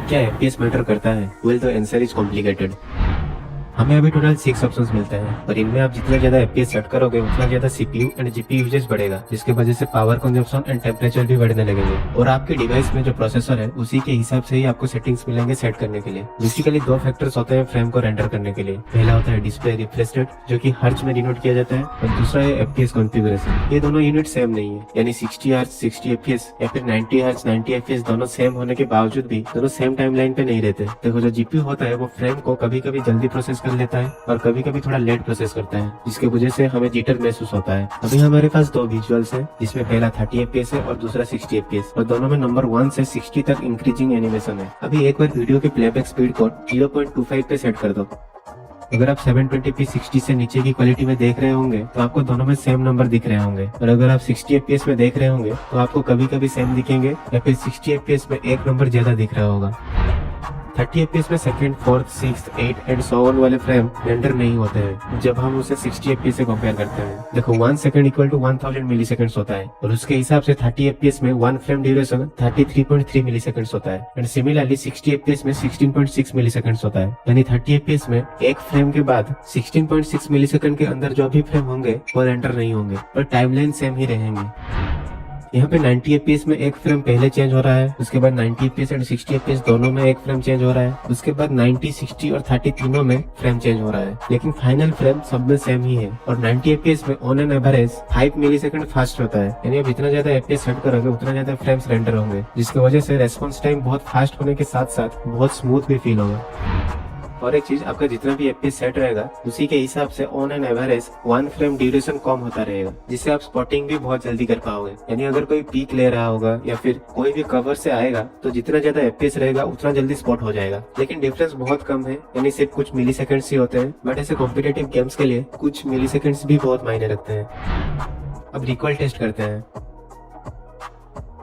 क्या FPS matter करता है? Well the answer is complicated. हमें अभी टोटल 6 ऑप्शंस मिलते हैं और इनमें आप जितना ज्यादा एफपीएस सेट करोगे उतना ज्यादा सीपीयू एंड जीपीयू यूजेस बढ़ेगा, जिसकी वजह से पावर कंजप्शन एंड टेम्परेचर भी बढ़ने लगेंगे। और आपके डिवाइस में जो प्रोसेसर है उसी के हिसाब से ही आपको सेटिंग्स मिलेंगे सेट करने के लिए। बेसिकली दो फैक्टर्स होते हैं फ्रेम को रेंडर करने के लिए। पहला होता है डिस्प्ले रिफ्रेश रेट, जो कि हर्ट्ज में डिनोट किया जाता है, और दूसरा है एफपीएस कॉन्फ़िगरेशन। ये दोनों यूनिट सेम नहीं है, यानी 60 हर्ट्ज 60 एफपीएस या फिर 90 हर्ट्ज 90 एफपीएस दोनों सेम होने के बावजूद भी दोनों सेम टाइमलाइन पे नहीं रहते। देखो, जो जीपीयू होता है वो फ्रेम को कभी कभी जल्दी प्रोसेस कर लेता है और कभी कभी थोड़ा लेट प्रोसेस करता है, जिसकी वजह से हमें जिटर महसूस होता है। अभी हमारे पास दो विजुअल्स हैं, जिसमें पहला 30 एफपीएस है और दूसरा 60 एफपीएस, और दोनों में नंबर 1 से 60 तक इंक्रीजिंग एनिमेशन है। अभी एक बार वीडियो के प्लेबैक स्पीड को 0.25 पे सेट कर दो। अगर आप 720p 60 से नीचे की क्वालिटी में देख रहे होंगे तो आपको दोनों में सेम नंबर दिख रहे होंगे, और अगर आप 60 एफपीएस में देख रहे होंगे तो आपको कभी कभी सेम दिखेंगे या फिर 60 एफपीएस में एक नंबर ज्यादा दिख रहा होगा। 30 एफपीएस में second, fourth, sixth, 8 and so on वाले फ्रेम रेंडर नहीं होते हैं जब हम उसे 60 एफपीएस से कंपेयर करते हैं। देखो, 1 सेकंड इक्वल टू 1000 मिलीसेकंड्स होता है, और उसके हिसाब से 30 एफपीएस में 1 फ्रेम ड्यूरेशन 33.3 मिलीसेकंड्स होता है, एंड सिमिलरली 60 एफपीएस में 16.6 मिलीसेकंड्स होता है। यानी 30 एफपीएस में एक फ्रेम के बाद 16.6 मिलीसेकंड के अंदर जो भी फ्रेम होंगे वो रेंडर नहीं होंगे, और टाइमलाइन सेम ही रहेंगे। यहाँ पे 90 एफपीएस में एक फ्रेम पहले चेंज हो रहा है, उसके बाद 90 एफपीएस एंड 60 एफपीएस दोनों में एक फ्रेम चेंज हो रहा है, उसके बाद 90, 60 और 30 तीनों में फ्रेम चेंज हो रहा है, लेकिन फाइनल फ्रेम सब में सेम ही है। और 90 एफपीएस में on an average 5 millisecond fast होता है, यानी आप जितना ज्यादा एफपीएस सेट करोगे उतना ज्यादा फ्रेम्स रेंडर होंगे, जिसकी वजह से रेस्पॉन्स टाइम बहुत फास्ट होने के साथ साथ बहुत स्मूथ भी फील होगा। और एक चीज, आपका जितना भी एफपीएस सेट रहेगा उसी के हिसाब से on an average 1 frame duration कम होता रहेगा, जिससे आप स्पॉटिंग भी बहुत जल्दी कर पाओगे। यानी अगर कोई पीक ले रहा होगा या फिर कोई भी कवर से आएगा तो जितना ज्यादा एफपीएस रहेगा उतना जल्दी स्पॉट हो जाएगा, लेकिन डिफरेंस बहुत कम है, यानी सिर्फ कुछ मिली सेकेंड्स ही होते हैं। बट ऐसे कॉम्पिटेटिव गेम्स के लिए कुछ मिली सेकेंड्स भी बहुत मायने रखते हैं। अब रिकॉल टेस्ट करते हैं।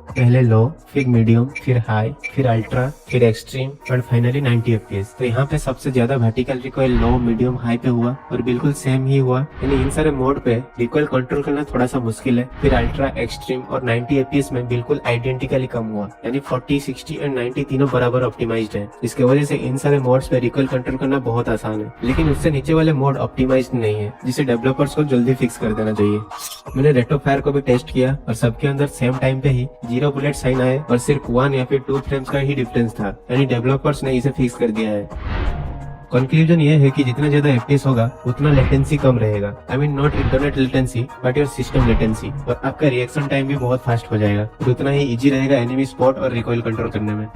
पहले लो, फिर मीडियम, फिर हाई, फिर अल्ट्रा, फिर एक्सट्रीम और फाइनली 90 एफपीएस। तो यहाँ पे सबसे ज्यादा वर्टिकल रिकॉइल लो, मीडियम, हाई पे हुआ और बिल्कुल सेम ही हुआ। यानी इन सारे मोड पे रिकॉइल कंट्रोल करना थोड़ा सा मुश्किल है। फिर अल्ट्रा, एक्सट्रीम और 90 एफपीएस में बिल्कुल आइडेंटिकली कम हुआ, यानी 40, 60 एंड 90 तीनों बराबर ऑप्टिमाइज्ड है। इसके वजह से इन सारे मोड्स पे रिकॉइल कंट्रोल करना बहुत आसान है, लेकिन उससे नीचे वाले मोड ऑप्टिमाइज्ड नहीं है, जिसे डेवलपर्स को जल्दी फिक्स कर देना चाहिए। मैंने रेट ऑफ फायर को भी टेस्ट किया और सबके अंदर सेम टाइम पे ही 0 बुलेट साइन आए और सिर्फ 1 या फिर 2 फ्रेम्स का ही डिफरेंस था, यानी डेवलपर्स ने इसे फिक्स कर दिया है। कंक्लूजन ये है कि जितना ज्यादा एफपीएस होगा उतना लेटेंसी कम रहेगा। I mean not internet latency but your system latency, और आपका रिएक्शन टाइम भी बहुत फास्ट हो जाएगा, और उतना ही इजी रहेगा एनिमी स्पॉट और रिकॉइल कंट्रोल करने में।